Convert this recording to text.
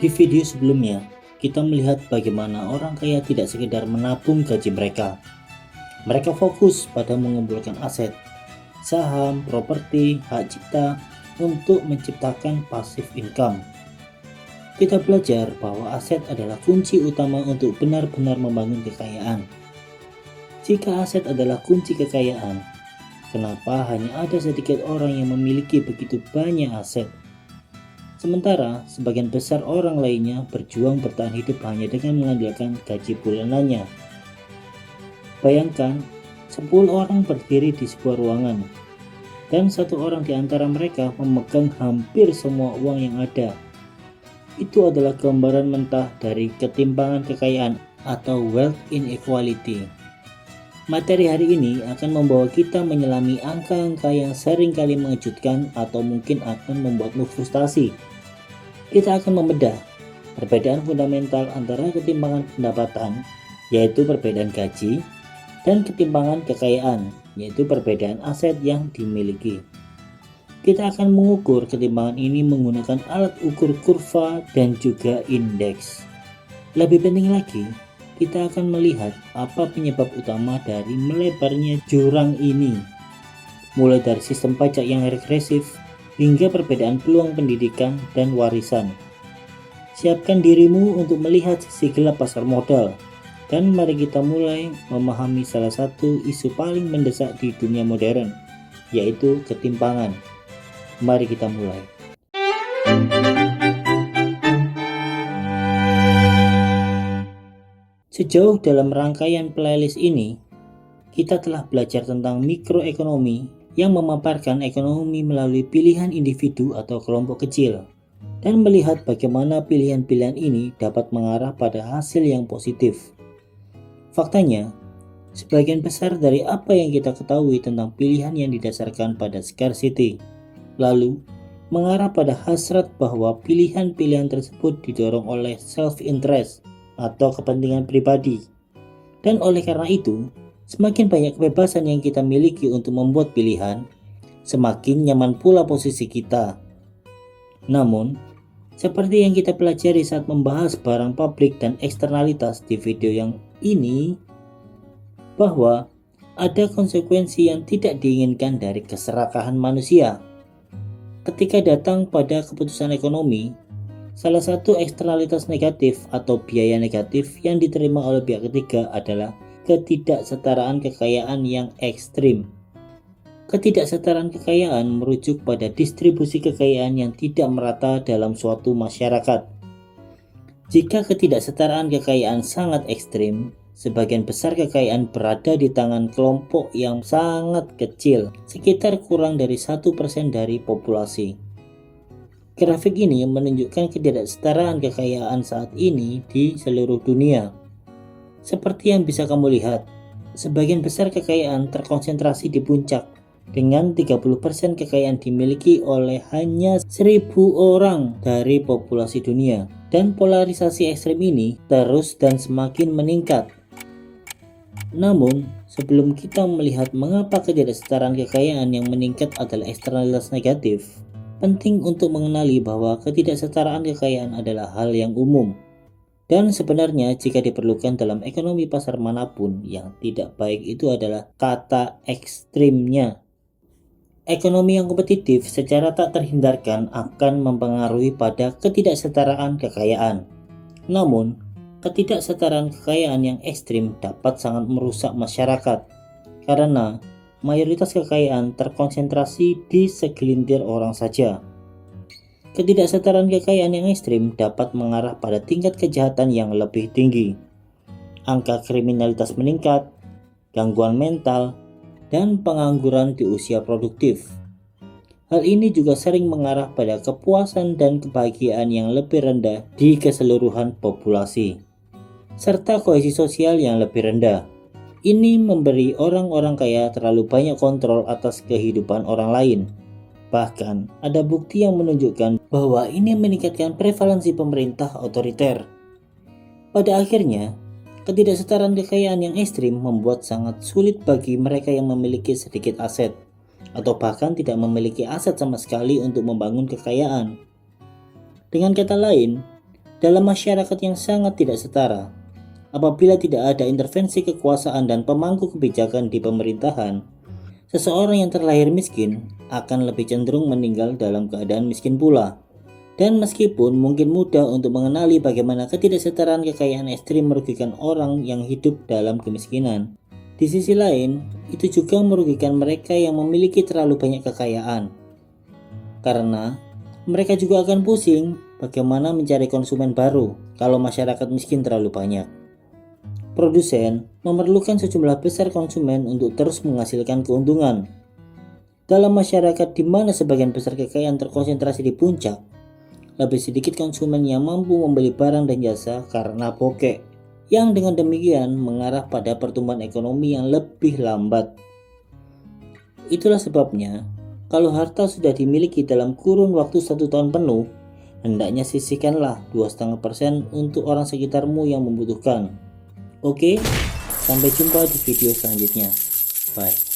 Di video sebelumnya, kita melihat bagaimana orang kaya tidak sekedar menabung gaji mereka. Mereka fokus pada mengumpulkan aset, saham, properti, hak cipta untuk menciptakan passive income. Kita belajar bahwa aset adalah kunci utama untuk benar-benar membangun kekayaan. Jika aset adalah kunci kekayaan, kenapa hanya ada sedikit orang yang memiliki begitu banyak aset? Sementara sebagian besar orang lainnya berjuang bertahan hidup hanya dengan mengandalkan gaji bulanannya. Bayangkan, 10 orang berdiri di sebuah ruangan, dan satu orang di antara mereka memegang hampir semua uang yang ada. Itu adalah gambaran mentah dari ketimpangan kekayaan atau wealth inequality. Materi hari ini akan membawa kita menyelami angka-angka yang seringkali mengejutkan atau mungkin akan membuatmu frustasi. Kita akan membedah perbedaan fundamental antara ketimpangan pendapatan, yaitu perbedaan gaji, dan ketimpangan kekayaan, yaitu perbedaan aset yang dimiliki. Kita akan mengukur ketimpangan ini menggunakan alat ukur kurva dan juga indeks. Lebih penting lagi, kita akan melihat apa penyebab utama dari melebarnya jurang ini, mulai dari sistem pajak yang regresif hingga perbedaan peluang pendidikan dan warisan. Siapkan dirimu untuk melihat sisi gelap pasar modal, dan mari kita mulai memahami salah satu isu paling mendesak di dunia modern, yaitu ketimpangan. Mari kita mulai. Sejauh dalam rangkaian playlist ini, kita telah belajar tentang mikroekonomi yang memaparkan ekonomi melalui pilihan individu atau kelompok kecil, dan melihat bagaimana pilihan-pilihan ini dapat mengarah pada hasil yang positif. Faktanya, sebagian besar dari apa yang kita ketahui tentang pilihan yang didasarkan pada scarcity, lalu mengarah pada hasrat bahwa pilihan-pilihan tersebut didorong oleh self-interest atau kepentingan pribadi. Dan oleh karena itu, semakin banyak kebebasan yang kita miliki untuk membuat pilihan, semakin nyaman pula posisi kita. Namun, seperti yang kita pelajari saat membahas barang publik dan eksternalitas di video yang ini, bahwa ada konsekuensi yang tidak diinginkan dari keserakahan manusia. Ketika datang pada keputusan ekonomi, salah satu eksternalitas negatif atau biaya negatif yang diterima oleh pihak ketiga adalah ketidaksetaraan kekayaan yang ekstrim. Ketidaksetaraan kekayaan merujuk pada distribusi kekayaan yang tidak merata dalam suatu masyarakat. Jika ketidaksetaraan kekayaan sangat ekstrim, sebagian besar kekayaan berada di tangan kelompok yang sangat kecil, sekitar kurang dari 1% dari populasi. Grafik ini menunjukkan ketidaksetaraan kekayaan saat ini di seluruh dunia. Seperti yang bisa kamu lihat, sebagian besar kekayaan terkonsentrasi di puncak, dengan 30% kekayaan dimiliki oleh hanya 1.000 orang dari populasi dunia. Dan polarisasi ekstrem ini terus dan semakin meningkat. Namun, sebelum kita melihat mengapa ketidaksetaraan kekayaan yang meningkat adalah eksternalitas negatif, penting untuk mengenali bahwa ketidaksetaraan kekayaan adalah hal yang umum. Dan sebenarnya jika diperlukan dalam ekonomi pasar manapun, yang tidak baik itu adalah kata ekstrimnya. Ekonomi yang kompetitif secara tak terhindarkan akan mempengaruhi pada ketidaksetaraan kekayaan. Namun, ketidaksetaraan kekayaan yang ekstrim dapat sangat merusak masyarakat, karena mayoritas kekayaan terkonsentrasi di segelintir orang saja. Ketidaksetaraan kekayaan yang ekstrim dapat mengarah pada tingkat kejahatan yang lebih tinggi, angka kriminalitas meningkat, gangguan mental, dan pengangguran di usia produktif. Hal ini juga sering mengarah pada kepuasan dan kebahagiaan yang lebih rendah di keseluruhan populasi, serta kohesi sosial yang lebih rendah. Ini memberi orang-orang kaya terlalu banyak kontrol atas kehidupan orang lain. Bahkan, ada bukti yang menunjukkan bahwa ini meningkatkan prevalensi pemerintah otoriter. Pada akhirnya, ketidaksetaraan kekayaan yang ekstrim membuat sangat sulit bagi mereka yang memiliki sedikit aset, atau bahkan tidak memiliki aset sama sekali untuk membangun kekayaan. Dengan kata lain, Dalam masyarakat yang sangat tidak setara, apabila tidak ada intervensi kekuasaan dan pemangku kebijakan di pemerintahan, seseorang yang terlahir miskin akan lebih cenderung meninggal dalam keadaan miskin pula. Dan meskipun mungkin mudah untuk mengenali bagaimana ketidaksetaraan kekayaan ekstrim merugikan orang yang hidup dalam kemiskinan, di sisi lain, itu juga merugikan mereka yang memiliki terlalu banyak kekayaan. Karena mereka juga akan pusing bagaimana mencari konsumen baru kalau masyarakat miskin terlalu banyak. Produsen memerlukan sejumlah besar konsumen untuk terus menghasilkan keuntungan. Dalam masyarakat di mana sebagian besar kekayaan terkonsentrasi di puncak, lebih sedikit konsumen yang mampu membeli barang dan jasa karena bokeh, yang dengan demikian mengarah pada pertumbuhan ekonomi yang lebih lambat. Itulah sebabnya, kalau harta sudah dimiliki dalam kurun waktu 1 tahun penuh, hendaknya sisihkanlah 2,5% untuk orang sekitarmu yang membutuhkan. Oke, sampai jumpa di video selanjutnya. Bye.